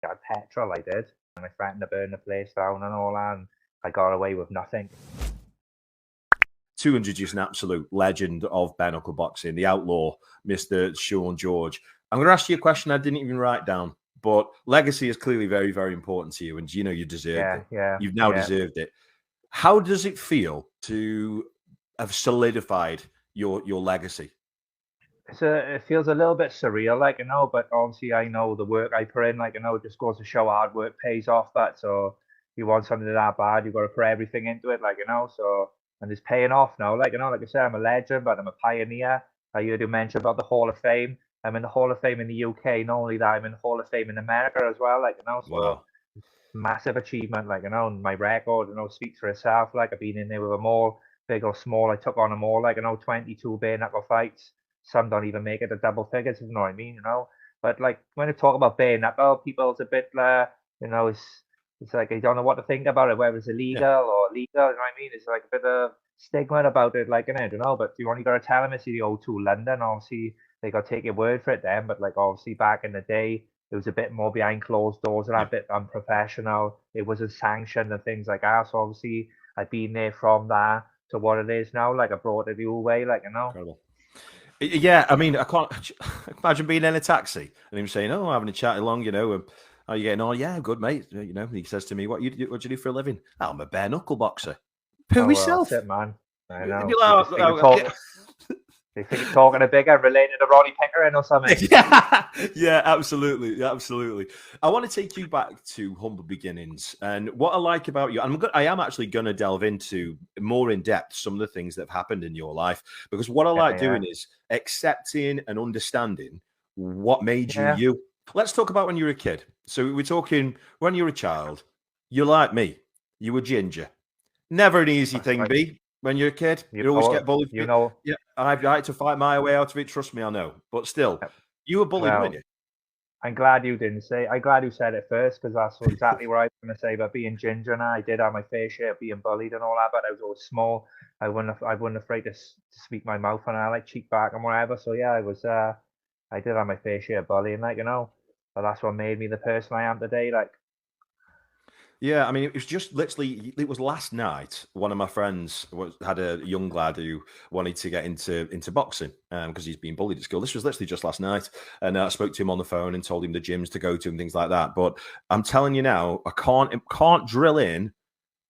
got petrol, I did, and I threatened to burn the place down and all that, and I got away with nothing. 200, just an absolute legend of bare knuckle boxing, the outlaw, Mr. Sean George. I'm going to ask you a question I didn't even write down, but legacy is clearly very, very important to you, and you know you deserved it. You've now deserved it. How does it feel to have solidified your legacy? It feels a little bit surreal, like, you know, but obviously I know the work I put in, like, you know, it just goes to show hard work pays off. That so you want something that bad, you've got to put everything into it, like, you know. So and it's paying off now, like, you know, like I said, I'm a legend, but I'm a pioneer. I heard you mention about the Hall of Fame. I'm in the Hall of Fame in the UK. Not only that, I'm in the Hall of Fame in America as well, like, you know. So Wow. massive achievement, like, you know, and my record, you know, speaks for itself. Like, I've been in there with them all, big or small. I took on them all, like, you know, 22 bare knuckle fights. Some don't even make it to double figures, if you know what I mean, you know. But like when you talk about bare knuckle, people's a bit, you know, it's like they don't know what to think about it, whether it's illegal or legal. You know what I mean? It's like a bit of stigma about it, like, you know. But you only got to tell them it's the O2 London. Obviously, they got to take your word for it then. But like obviously back in the day, it was a bit more behind closed doors and a bit unprofessional. It wasn't sanctioned and things like that. So obviously, I've been there from that to what it is now. Like I brought it the whole way, like, you know. Incredible. Yeah, I mean, I can't imagine being in a taxi and him saying, "Oh, having a chat along, you know, how you getting on? Yeah, good, mate." You know, he says to me, "What do you do for a living?" "Oh, I'm a bare knuckle boxer." Poo yourself, that's it, man. I know. They think you're talking a bigger related to Ronnie Pickering or something. Yeah, absolutely, absolutely. I want to take you back to humble beginnings, and what I like about you, I am actually going to delve into more in depth some of the things that have happened in your life, because what I like doing is accepting and understanding what made you you. Let's talk about when you were a kid. So we're talking when you were a child. You're like me. You were ginger. Never an easy thing, B. When you're a kid, you always get bullied. You know, yeah, I had to fight my way out of it. Trust me, I know. But still, you were bullied, weren't you? I'm glad you didn't say. I'm glad you said it first, because that's exactly what I was going to say. But being ginger, and I did have my fair share of being bullied and all that. But I was always small. I wasn't afraid to speak my mouth, and I like cheek back and whatever. So yeah, I was. I did have my fair share of bullying, like, you know. But that's what made me the person I am today. Like, yeah, I mean, it was just literally, it was last night. One of my friends had a young lad who wanted to get into boxing because he's been bullied at school. This was literally just last night. And I spoke to him on the phone and told him the gyms to go to and things like that. But I'm telling you now, I can't drill in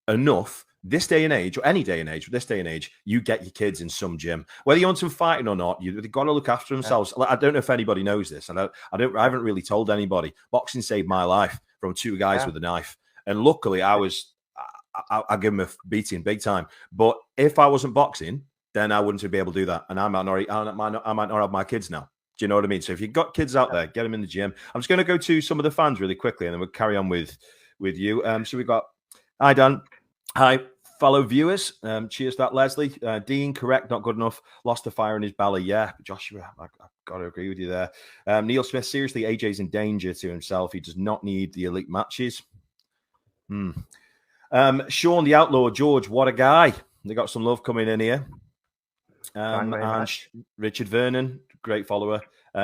enough. This day and age, or any day and age, this day and age, you get your kids in some gym, whether you want them fighting or not. They've got to look after themselves. I don't know if anybody knows this, and I haven't really told anybody. Boxing saved my life from two guys with a knife. And luckily, I give him a beating big time. But if I wasn't boxing, then I wouldn't be able to do that. And I might not have my kids now. Do you know what I mean? So if you've got kids out there, get them in the gym. I'm just going to go to some of the fans really quickly, and then we'll carry on with you. So we've got, hi, Dan. Hi, fellow viewers. Cheers to that, Leslie. Dean, correct, not good enough. Lost the fire in his belly. Yeah, Joshua, I've got to agree with you there. Neil Smith, seriously, AJ's in danger to himself. He does not need the elite matches. Sean, the Outlaw George, what a guy. They got some love coming in here. And Richard Vernon, great follower.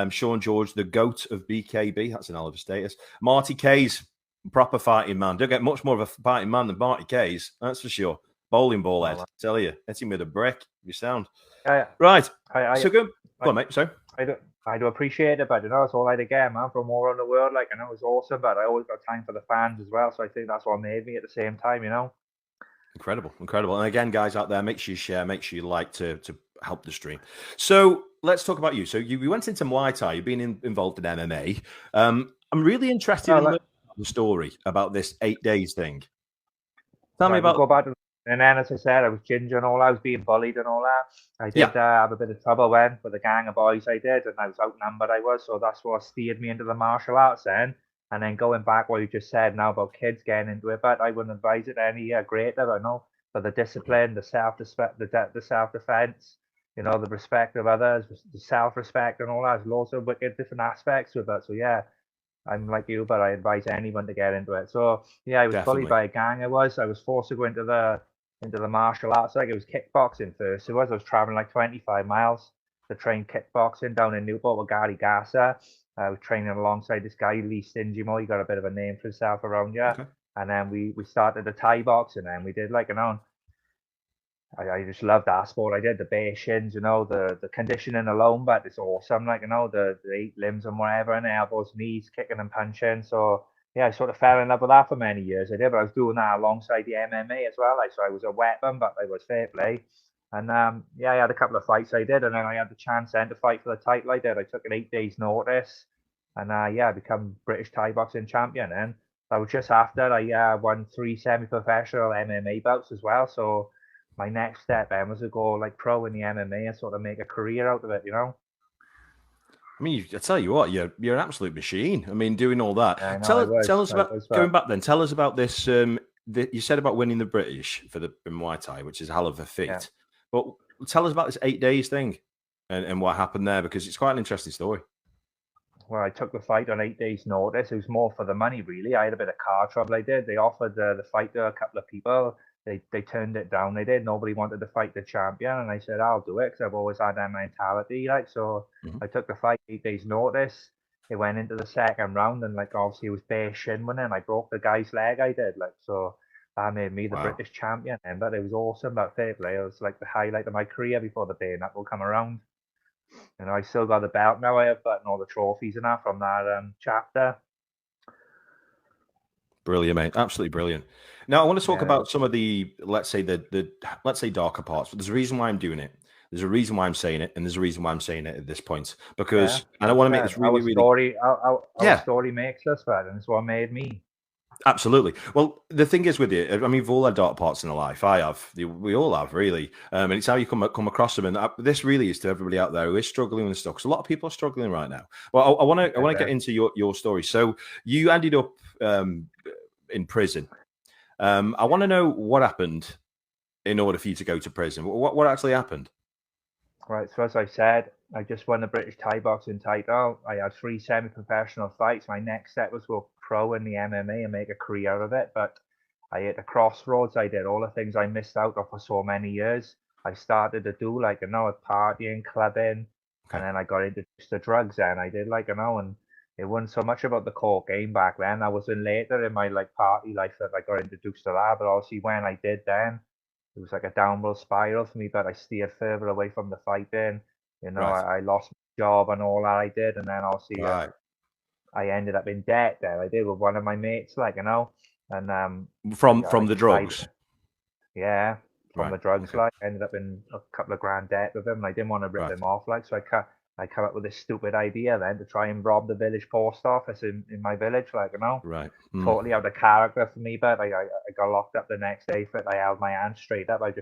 Sean George, the GOAT of BKB. That's an hell of a status. Marty Kays, proper fighting man. Don't get much more of a fighting man than Marty Kays, that's for sure. Bowling ball head, tell you. Hit him with a brick. You sound. Right. So go on, mate. So I do appreciate it, but you know, it's all I get, man, from all around the world. Like, I know it's awesome, but I always got time for the fans as well. So I think that's what made me at the same time, you know. Incredible. And again, guys out there, make sure you share, make sure you like to help the stream. So let's talk about you. So you went into Muay Thai, you've been involved in MMA. I'm really interested in the story about this 8 days thing. Tell me about. Go back to, and then, as I said, I was ginger and all. I was being bullied and all that. I did have a bit of trouble then with a gang of boys. I did, and I was outnumbered. So that's what steered me into the martial arts then. And then going back what you just said now about kids getting into it, but I wouldn't advise it any greater. I know, for the discipline, the self-respect, the self-defense, you know, the respect of others, the self-respect and all that. There's lots of wicked different aspects with that. So yeah, I'm like you, but I advise anyone to get into it. So yeah, I was bullied by a gang. I was forced to go into the martial arts. Like, it was kickboxing first. I was traveling like 25 miles to train kickboxing down in Newport with Gary Garza. I was training alongside this guy, Lee Stingimo. He got a bit of a name for himself around here. Okay. And then we started the Thai box, and then we did like, I just love that sport. I did the bare shins, the conditioning alone, but it's awesome. Like, the 8 limbs and whatever, and elbows, knees, kicking and punching. So yeah, I sort of fell in love with that for many years. I did, but I was doing that alongside the MMA as well. Like, so I was a weapon, but I was fair play. And yeah, I had a couple of fights I did, and then I had the chance then to fight for the title I did. I took an 8 days notice, and yeah, I become British Thai boxing champion. And that was just after I won 3 semi-professional MMA bouts as well. So my next step then was to go like pro in the MMA and sort of make a career out of it, I mean, I tell you what, you're an absolute machine. I mean, doing all that. I know, Tell us about going back then. Tell us about this. You said about winning the British for the Muay Thai, which is a hell of a feat. Yeah. But tell us about this 8 days thing and what happened there, because it's quite an interesting story. Well, I took the fight on 8 days notice. It was more for the money, really. I had a bit of car trouble. I did. They offered the fight to a couple of people. They turned it down. They did. Nobody wanted to fight the champion, and I said I'll do it because I've always had that mentality. Like, so I took the fight 8 days notice. It went into the second round, and like obviously it was bare shin winning. I broke the guy's leg. I did, like, so that made me the British champion. And but it was awesome. That fair play. It was like the highlight of my career before the Bareknuckle come around. I still got the belt now. I have, but all the trophies and that from that chapter. Brilliant, mate. Absolutely brilliant. Now I want to talk about some of the, let's say darker parts, but there's a reason why I'm doing it. There's a reason why I'm saying it, and there's a reason why I'm saying it at this point, because and I want to make this really, our story makes us, and it's what made me. Absolutely. Well, the thing is with you, I mean, we've all had dark parts in our life. I have. We all have, really. And it's how you come across them. And this really is to everybody out there who is struggling with stuff, because a lot of people are struggling right now. Well, I want to get into your story. So you ended up in prison. I want to know what happened in order for you to go to prison. What actually happened? Right. So as I said, I just won the British Thai boxing title. I had 3 semi-professional fights. My next step was go pro in the MMA and make a career out of it. But I hit a crossroads. I did all the things I missed out on for so many years. I started to do partying, clubbing, and then I got introduced to drugs. And I did and it wasn't so much about the cocaine back then. I was in later in my party life that I got introduced to that. But obviously when I did then, it was like a downward spiral for me, but I steered further away from the fighting. I lost my job and all that I did, and then obviously I ended up in debt there. I did with one of my mates, and from the drugs. From the drugs. I ended up in a couple of grand debt with him, and I didn't want to rip him off, so I come up with this stupid idea then to try and rob the village post office in my village, totally out of character for me, but I got locked up the next day for it. I held my hand straight up. I was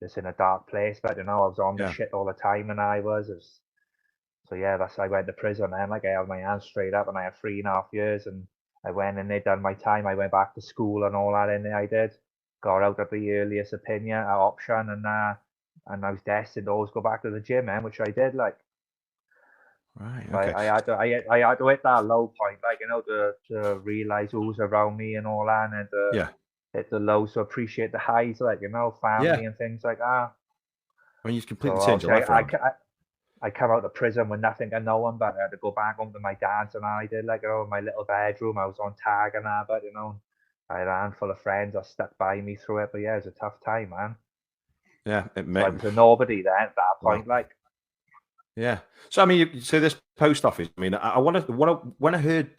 just in a dark place, but I was on the shit all the time, and I went to prison then. I held my hand straight up, and I had 3.5 years, and I went and they done my time. I went back to school and all that in there. I did, got out at the earliest option, and I was destined to always go back to the gym, man, which I did. Right. Okay. I had to hit that low point, to realize who's around me and all that, and hit the lows to appreciate the highs, family and things like that. I mean, you've completely changed your life around. I come out of prison with nothing and no one, but I had to go back home to my dad's, and I did in my little bedroom. I was on tag and that, but I had a handful of friends that stuck by me through it. But yeah, it was a tough time, man. Yeah, I was a nobody then at that point, Yeah. So I mean, this post office. I mean, when I heard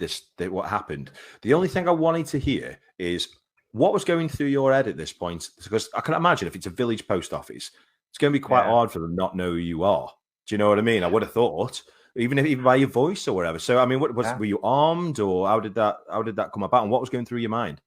what happened, the only thing I wanted to hear is what was going through your head at this point, because I can imagine if it's a village post office, it's going to be quite hard for them not know who you are. Do you know what I mean? I would have thought, even by your voice or whatever. So I mean, were you armed, or how did that come about, and what was going through your mind?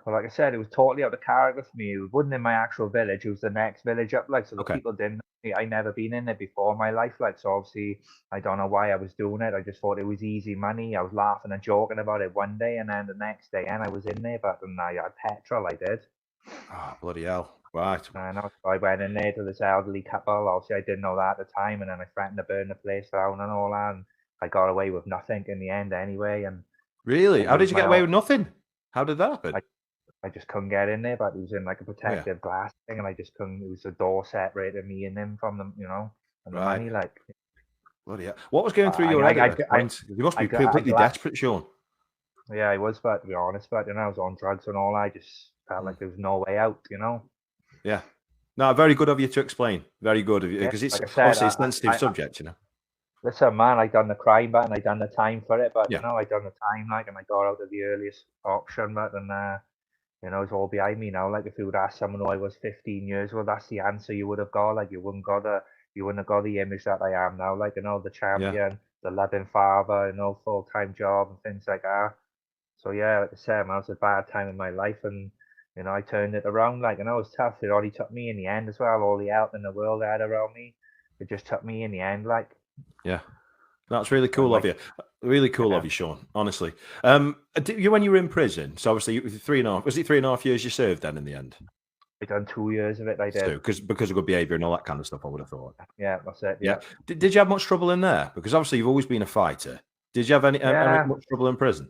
Well, like I said, it was totally out of character for me. It wasn't in my actual village. It was the next village up, so the people didn't know me. I never been in there before in my life, so obviously I don't know why I was doing it. I just thought it was easy money. I was laughing and joking about it one day, and then the next day, and I was in there, but I had petrol. I did. Oh, bloody hell! Right. I went in there to this elderly couple. Obviously, I didn't know that at the time, and then I threatened to burn the place down and all that. And I got away with nothing in the end, anyway. And really, how did you get away with nothing? How did that happen? I just couldn't get in there, but it was in a protective glass thing, and I just couldn't. It was a door separating me and them from them, and the money, Bloody hell. What was going through your head at that point? You must be completely desperate, Sean. Yeah, I was, but to be honest, but I was on drugs and all. I just felt like there was no way out, Yeah. No, very good of you to explain. Very good of you, because it's like I said, obviously a sensitive subject, Listen, man, I done the crime, but and I done the time for it, but Yeah. I done the time, like, and I got out of the earliest option, but and it's all behind me now. Like, if you would ask someone who I was 15 years old, that's the answer you would have got. Like, you wouldn't have got the image that I am now. Like, the champion, the loving father, full-time job and things like that. So yeah, like I said, man, it was a bad time in my life, and I turned it around. Like, it was tough. It only took me in the end as well. All the help in the world I had around me, it just took me in the end. Like, yeah, that's really cool of you. Really cool of you, Sean. Honestly, when you were in prison, so obviously was it 3.5 years you served then in the end? I done 2 years of it. I did because of good behaviour and all that kind of stuff. I would have thought. Yeah, that's it. Yeah. Did you have much trouble in there? Because obviously you've always been a fighter. Did you have any much trouble in prison?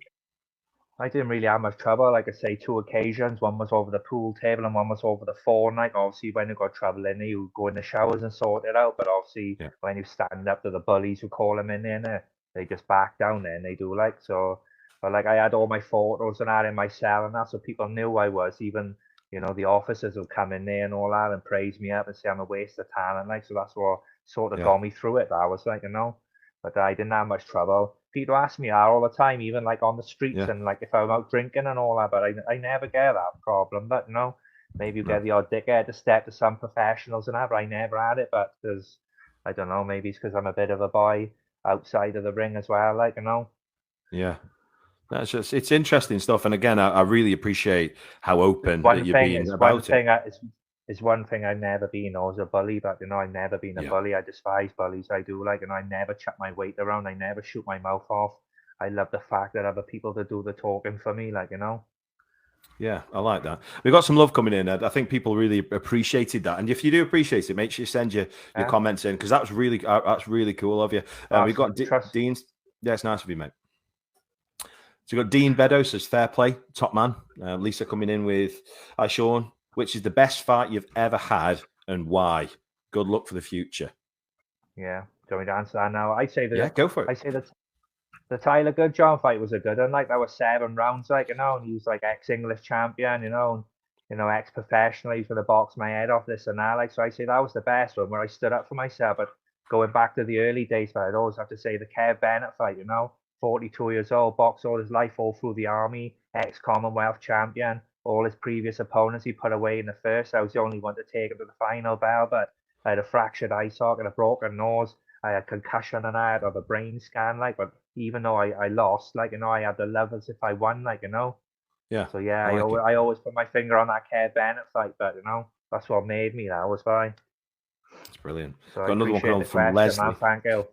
I didn't really have much trouble. Like I say, 2 occasions. One was over the pool table and one was over the phone. Like, obviously, when you got trouble in there, you go in the showers and sort it out. But obviously, when you stand up to the bullies who call them in there, they just back down there and they do like so. But like, I had all my photos and that in my cell and that, so people knew I was. Even the officers would come in there and all that and praise me up and say I'm a waste of talent. Like, so that's what sort of got me through it. I was like, but I didn't have much trouble. People ask me that all the time, even like on the streets and like if I'm out drinking and all that, but I never get that problem. But maybe you get the odd dickhead to step to some professionals and that, but I never had it. But because I don't know, maybe it's because I'm a bit of a boy outside of the ring as well, like Yeah. That's it's interesting stuff. And again, I really appreciate how open that you've been about it. It's one thing I've never been. I was a bully, but I've never been a bully. I despise bullies. I do I never chuck my weight around. I never shoot my mouth off. I love the fact that other people to do the talking for me, Yeah, I like that. We've got some love coming in, Ed. I think people really appreciated that. And if you do appreciate it, make sure you send your comments in, because that's really cool of you. We've got Dean. Yeah, it's nice of you, mate. So we've got Dean Beddoes says, fair play, top man. Lisa coming in with, hi, Sean. Which is the best fight you've ever had and why? Good luck for the future. Yeah. Do you want me to answer that now? I'd say that. Yeah, go for it. I say that the Tyler Goodjohn fight was a good one. Like, that was 7 rounds, and he was like ex-English champion, ex-professional. He's gonna box my head off, this and that. Like, so I say that was the best one where I stood up for myself. But going back to the early days, I'd always have to say the Kev Bennett fight. 42 years old, boxed all his life, all through the army, ex-Commonwealth champion. All his previous opponents he put away in the first. I was the only one to take him to the final bell, but I had a fractured eye socket, a broken nose, I had concussion, and I had a brain scan. But even though I lost, I had the love as if I won, Yeah. So yeah, I always put my finger on that Kev Bennett fight, but that's what made me. That was fine. That's brilliant. So got another one coming from Leslie. Man, thank you.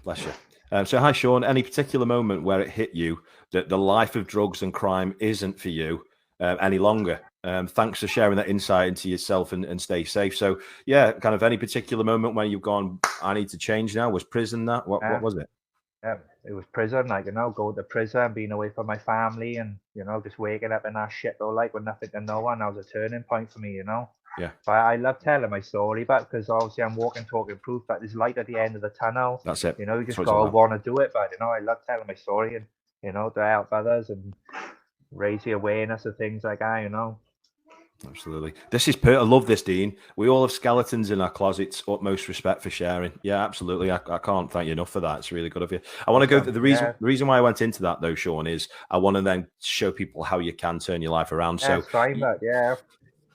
Bless you. So hi, Sean. Any particular moment where it hit you that the life of drugs and crime isn't for you any longer? Thanks for sharing that insight into yourself and stay safe. So yeah, kind of any particular moment where you've gone, I need to change now? Was prison that? What was it? Yeah, it was prison. Going to prison, being away from my family, and just waking up in that shit though, with nothing to no one. That was a turning point for me. Yeah. But I love telling my story, but because obviously I'm walking, talking proof that there's light at the end of the tunnel. That's it. You just gotta want to do it. But I love telling my story and to help others and raise the awareness of things like that. Absolutely. This is I love this, Dean. We all have skeletons in our closets. Utmost respect for sharing. Yeah, absolutely. I can't thank you enough for that. It's really good of you. I want to go. The reason why I went into that though, Sean, is I want to then show people how you can turn your life around. Yeah, so fine, but yeah.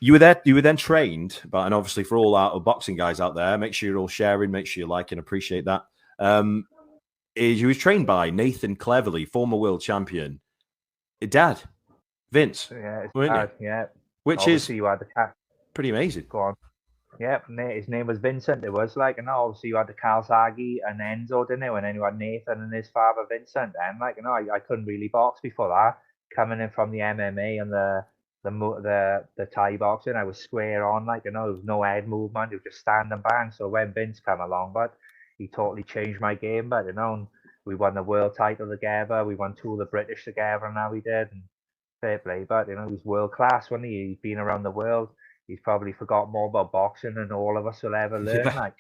You were there. You were then trained, and obviously for all our boxing guys out there, make sure you're all sharing. Make sure you like and appreciate that. You was trained by Nathan Cleverly, former world champion. Dad, Vince. Yeah, Dad, yeah. Which obviously is you had the pretty amazing. Go on. Yep, his name was Vincent. It was and obviously you had the Calzaghe and Enzo, didn't you? And then you had Nathan and his father Vincent. And I couldn't really box before that. Coming in from the MMA and the Thai boxing, I was square on, there was no head movement, you just stand and bang. So when Vince came along, but he totally changed my game. But and we won the world title together, we won 2 of the British together, and now we did. And fair play, but he's world class, wasn't he? He's been around the world. He's probably forgot more about boxing than all of us will ever learn.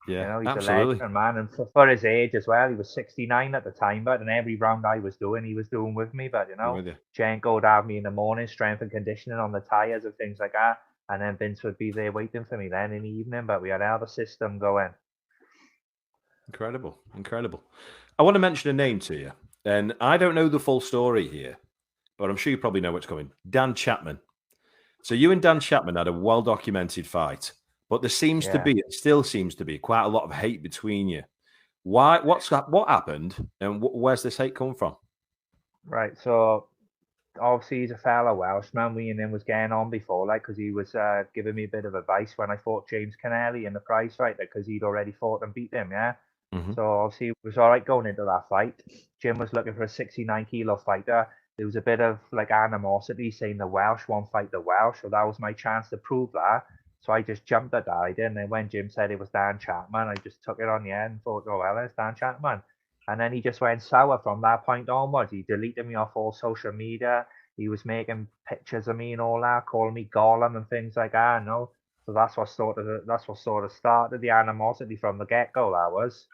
Yeah, He's a absolutely. legend, man. And for his age as well, he was 69 at the time, but and every round I was doing, he was doing with me. But, I'm with you. Jenko would have me in the morning, strength and conditioning on the tyres and things like that. And then Vince would be there waiting for me then in the evening. But we had another system going. Incredible, incredible. I want to mention a name to you, and I don't know the full story here, but I'm sure you probably know what's coming. Dan Chapman. So you and Dan Chapman had a well-documented fight, but there seems to Yeah. be, it still seems to be, quite a lot of hate between you. Why? What happened, and where's this hate come from? Right. So obviously he's a fellow Welshman. We and him was getting on before, like, because he was giving me a bit of advice when I fought James Kennelly in the prize fight, because he'd already fought and beat him, yeah. Mm-hmm. So obviously it was all right going into that fight. Jim was looking for a 69-kilo fighter. There was a bit of like animosity saying the Welsh won't fight the Welsh, so that was my chance to prove that. So I just jumped at that idea, and then when Jim said it was Dan Chapman, I just took it on the end and thought, oh well, it's Dan Chapman. And then he just went sour from that point onwards. He deleted me off all social media. He was making pictures of me and all that, calling me Gollum and things like that. So that's what sort of started the animosity from the get go. That was.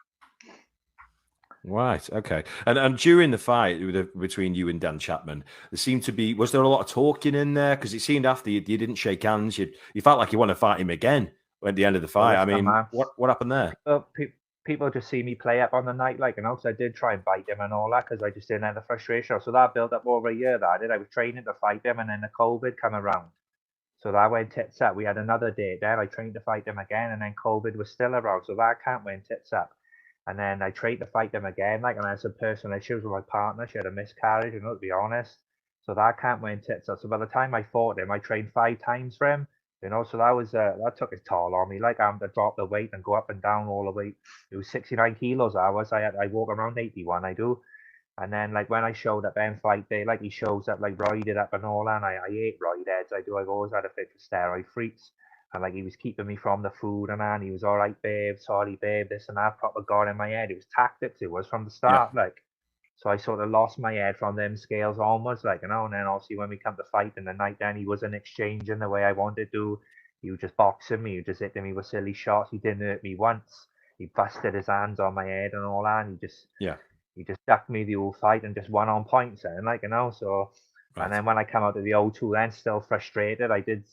Right. Okay. And during the fight between you and Dan Chapman, there seemed to be, was there a lot of talking in there? Because it seemed after you didn't shake hands, you felt like you want to fight him again at the end of the Well, fight. I listen, mean, man. what happened there? People just see me play up on the night, like, so I did try and bite him and all that because I just didn't have the frustration. So that built up over a year. That I did. I was training to fight him, and then the COVID come around. So that went tits up. We had another date there. I trained to fight him again, and then COVID was still around. So that camp went tits up. And then I trained to fight him again, like, and I had some personal issues with my partner. She had a miscarriage, to be honest. So that camp went tits up. So by the time I fought him, I trained 5 times for him. So that took its toll on me. Like, I had to drop the weight and go up and down all the way. It was 69 kilos. I walk around 81. I do. And then, like, when I showed up then fight day, like, he shows up like roided up and all, and I ate roid heads. I've always had a fit for steroid freaks. And like, he was keeping me from the food, and he was all right, babe, sorry, babe, this and that. Proper got in my head. It was tactics. It was from the Yeah. start, like. So I sort of lost my head from them scales almost, like, and then obviously when we come to fight in the night, then he wasn't exchanging the way I wanted to. He was just boxing me. He was just hitting me with silly shots. He didn't hurt me once. He busted his hands on my head and all that. And Yeah. he just ducked me the whole fight and just won on points, and like, so. And Right. then when I come out of the O2, then still frustrated, I did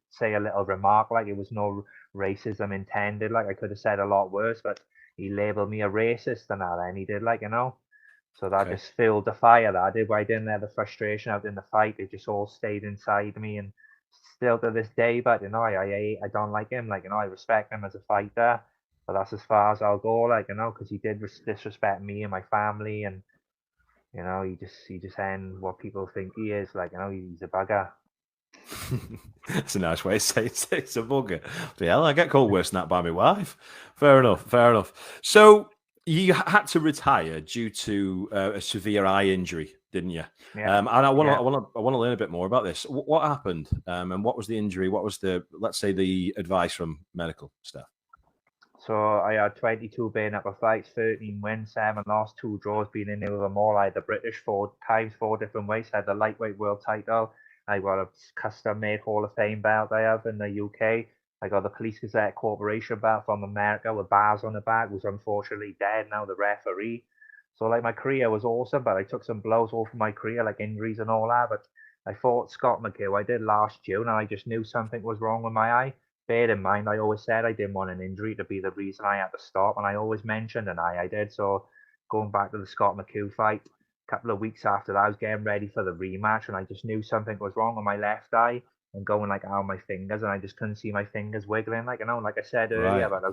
say a little remark, like, it was no racism intended. Like, I could have said a lot worse, but he labelled me a racist and that, and he did, like, So that Okay. just fueled the fire that I did. But I didn't let the frustration out in the fight. It just all stayed inside me, and still to this day. But I don't like him. Like, I respect him as a fighter, but that's as far as I'll go. Like, because he did disrespect me and my family, and he just ain't what people think he is. Like, he's a bugger. That's a nice way to say it. It's a bugger. Hell, I get called worse than that by my wife. Fair enough. Fair enough. So you had to retire due to a severe eye injury, didn't you? Yeah, And I want yeah. to learn a bit more about this. What happened? And what was the injury? What was let's say, the advice from medical staff? So I had 22 bare-knuckle fights, 13 wins, 7 lost, 2 draws, being in there with them all. I had the British 4 times, 4 different weights. I had the lightweight world title. I got a custom-made Hall of Fame belt I have in the UK. I got the Police Gazette Corporation belt from America with bars on the back, who's unfortunately dead now, the referee. So, like, my career was awesome, but I took some blows off of my career, like injuries and all that. But I fought Scott McHugh. I did last June, and I just knew something was wrong with my eye. Bear in mind, I always said I didn't want an injury to be the reason I had to stop, and I always mentioned an eye I did. So going back to the Scott McHugh fight, a couple of weeks after that, I was getting ready for the rematch, and I just knew something was wrong with my left eye and going like out my fingers, and I just couldn't see my fingers wiggling, like, like I said earlier. Right. But I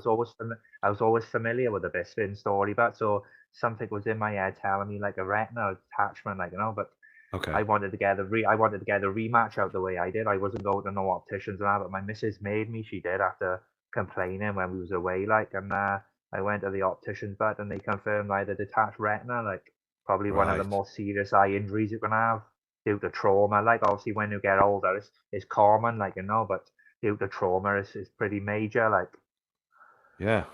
was always familiar with the Bisping story, but so something was in my head telling me like a retinal attachment, like, but Okay. I wanted to get a rematch out the way I did. I wasn't going to no opticians and that, but my missus made me. She did, after complaining when we was away, like, and I went to the opticians, but and they confirmed I had a detached retina, like, probably one of the Right. more serious eye injuries you can have due to trauma. Like, obviously when you get older, it's common, like, but due to trauma, it's pretty major, like. Yeah.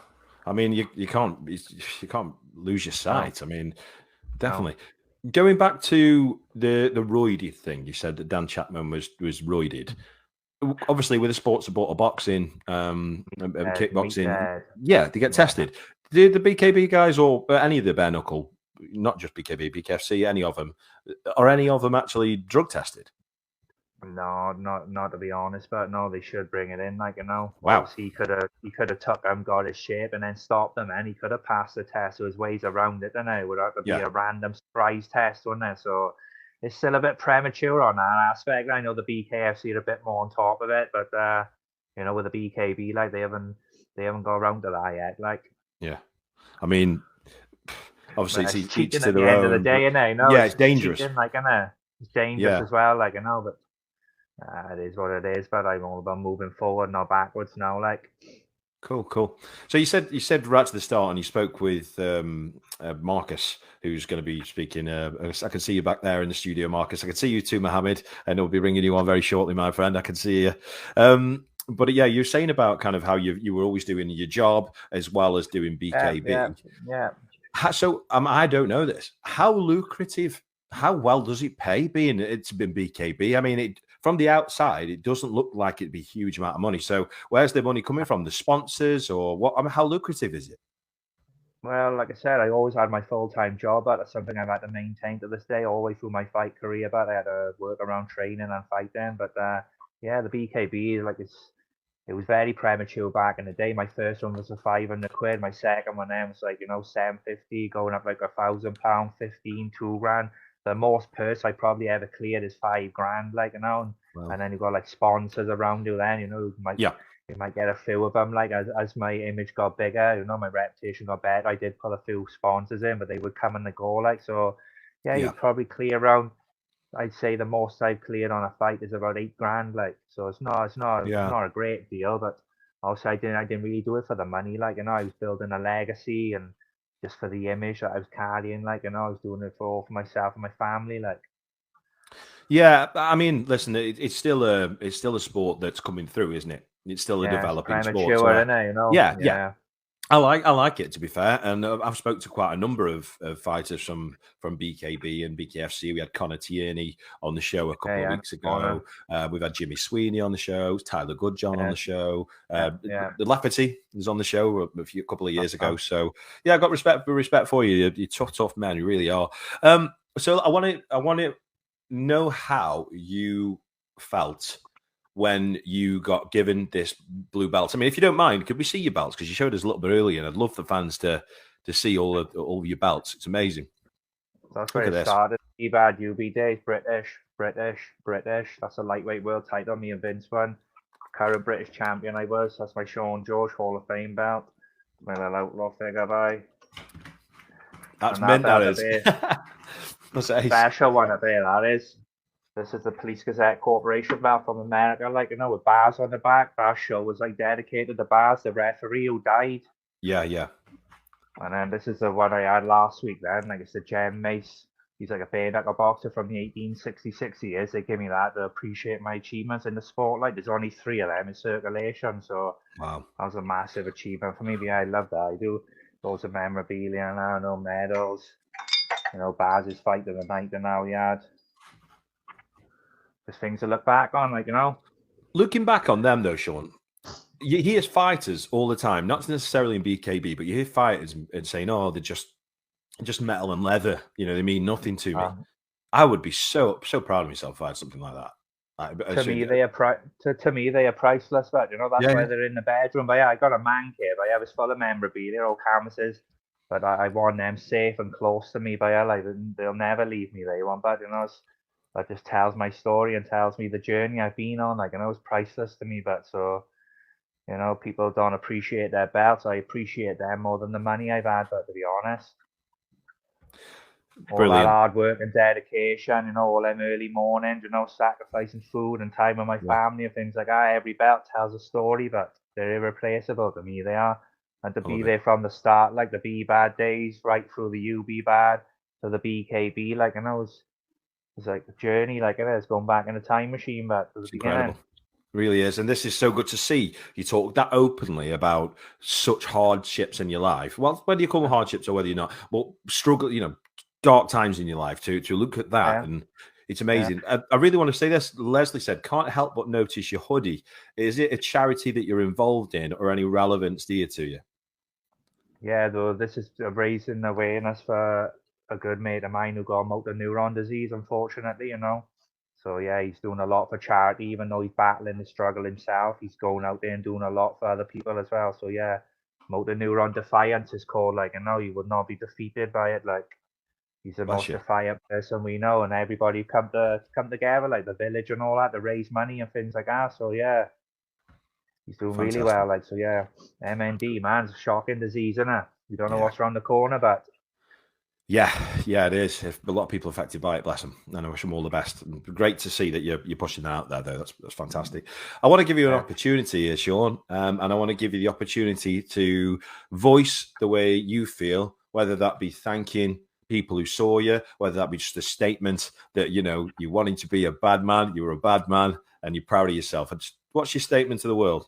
I mean, you can't lose your No, sight. I mean, no. definitely. Going back to the roided thing, you said that Dan Chapman was roided. obviously with the sport support of boxing, and kickboxing, they get tested. Do the BKB guys or any of the bare knuckle, not just BKB, BKFC, any of them, are any of them actually drug tested? No, not to be honest, but no, they should bring it in. Like, you know, Wow. obviously he could have took him, got his shape, and then stopped them, and he could have passed the test. So there's ways around it, and it would have to be a random surprise test, wouldn't it? So it's still a bit premature on that aspect. I know the BKFC are a bit more on top of it, but you know, with the BKB, like they haven't got around to that yet. Like, yeah, I mean, obviously it's each cheating to at the their end own. of the day, you know. Yeah, it's dangerous. Cheating, like, it's dangerous as well, like, you know, but. It is what it is, but I'm all about moving forward, not backwards now. Like, cool. So you said right at the start, and you spoke with Marcus, who's going to be speaking. I can see you back there in the studio, Marcus. I can see you too, Mohammed, and he'll be ringing you on very shortly, my friend. I can see you. But yeah, you're saying about kind of how you were always doing your job as well as doing BKB. Yeah. So I don't know this. How lucrative? How well does it pay it's been BKB? I mean, from the outside, it doesn't look like it'd be a huge amount of money. So where's the money coming from? The sponsors or what? I mean, how lucrative is it? Well, like I said, I always had my full-time job, but that's something I've had to maintain to this day, all the way through my fight career. But I had to work around training and fighting. But yeah, the BKB, like it was very premature back in the day. My first one was a £500. My second one then was like, you know, £750, going up like £1,000, 15, £2,000. The most purse I probably ever cleared is £5,000, like, you know, and then you've got like sponsors around you. Then, you know, you might get a few of them. Like, as my image got bigger, you know, my reputation got better. I did put a few sponsors in, but they would come and go. Like, so yeah, you'd probably clear around. I'd say the most I've cleared on a fight is about £8,000. Like, so it's not a great deal, but also I didn't really do it for the money. Like, you know, I was building a legacy and just for the image that I was carrying. Like, you know, I was doing it for myself and my family. Like, yeah, I mean, listen, it's still a sport that's coming through, isn't it? It's still a developing sport. So, isn't it, you know? Yeah. I like it, to be fair, and I've spoke to quite a number of fighters from BKB and BKFC. We had Connor Tierney on the show a couple of weeks ago. We've had Jimmy Sweeney on the show, Tyler Goodjohn on the show. The Lafferty was on the show a couple of years ago. So yeah, I got respect for you. You're tough man, you really are. So I want to know how you felt when you got given this blue belt. I mean, if you don't mind, could we see your belts? Because you showed us a little bit earlier, and I'd love the fans to see all of your belts. It's amazing. That's where it started. EBAD, UB days, British. That's a lightweight world title. Me and Vince won. Current British champion I was. That's my Sean George Hall of Fame belt. My little outlaw figure by. That's meant that is. That's a special one up there, that is. This is the Police Gazette Corporation belt from America, like, you know, with bars on the back. That show was like dedicated to Bars, the referee who died. Yeah. And then this is the one I had last week then. Like, it's the Gem Mace. He's like a Bareknuckle boxer from the 1866 years. They give me that to appreciate my achievements in the sport. Like, there's only 3 of them in circulation. So wow, that was a massive achievement for me. But yeah, I love that. I do loads of memorabilia and I know medals. You know, Bars' fight of the night and now he had. There's things to look back on, like, you know. Looking back on them though, Sean, you hear fighters all the time, not necessarily in BKB, but you hear fighters and saying, "Oh, they're just metal and leather. You know, they mean nothing to me." I would be so proud of myself if I had something like that. To me, they are priceless. But you know, that's why they're in the bedroom. But yeah, I got a man cave. I was full of memorabilia, all canvases. But I want them safe and close to me. But yeah, like they'll never leave me. They won't. But you know, that just tells my story and tells me the journey I've been on. Like, you know, it's priceless to me. But so, you know, people don't appreciate their belts. I appreciate them more than the money I've had. But to be honest. All that hard work and dedication, you know, all them early mornings, you know, sacrificing food and time with my family and things like that. Every belt tells a story, but they're irreplaceable to me. They are. And to be there from the start, like the B-Bad days, right through the UB-Bad to the BKB, like, I know it's like a journey, like it is, going back in a time machine, but to the beginning. Really is. And this is so good to see you talk that openly about such hardships in your life. Well, whether you call them hardships or whether you're not, well, struggle, you know, dark times in your life to look at that and It's amazing. I really want to say this. Leslie said, can't help but notice your hoodie. Is it a charity that you're involved in or any relevance dear to you? Yeah, though this is raising awareness for a good mate of mine who got motor neuron disease, unfortunately, you know. So yeah, he's doing a lot for charity, even though he's battling the struggle himself. He's going out there and doing a lot for other people as well. So yeah, motor neuron defiance is called, like, you know, you would not be defeated by it. Like, he's the Bless most you. defiant person we know, and everybody come together, like the village and all that, to raise money and things like that. So yeah, he's doing really Fantastic. well. Like, so yeah, MND, man, it's a shocking disease, isn't it? You don't know Yeah. what's around the corner, but Yeah, it is. If a lot of people affected by it, bless them. And I wish them all the best. Great to see that you're pushing that out there, though. That's fantastic. I want to give you an opportunity here, Sean, and I want to give you the opportunity to voice the way you feel, whether that be thanking people who saw you, whether that be just a statement that, you know, you're wanting to be a bad man, you were a bad man, and you're proud of yourself. And what's your statement to the world?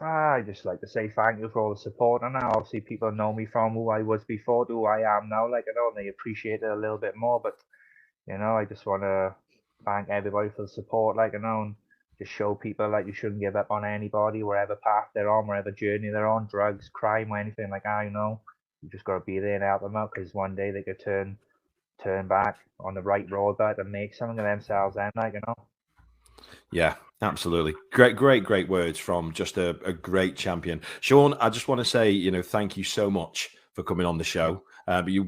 I just like to say thank you for all the support. And now, obviously, people know me from who I was before to who I am now. Like, I know, and they appreciate it a little bit more. But you know, I just want to thank everybody for the support. Like, you know, and just show people like you shouldn't give up on anybody, wherever path they're on, wherever journey they're on, drugs, crime, or anything like that. You know, you just got to be there and help them out, because one day they could turn back on the right road back and make something of themselves. Then, like, you know. Yeah, absolutely. Great words from just a great champion. Sean, I just want to say, you know, thank you so much for coming on the show. But you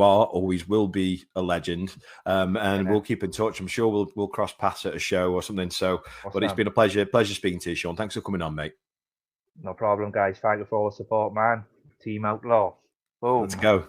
are, always will be a legend. And we'll keep in touch. I'm sure we'll cross paths at a show or something. So, but it's been a pleasure speaking to you, Sean. Thanks for coming on, mate. No problem, guys. Thank you for all the support, man. Team Outlaw. Boom. Let's go.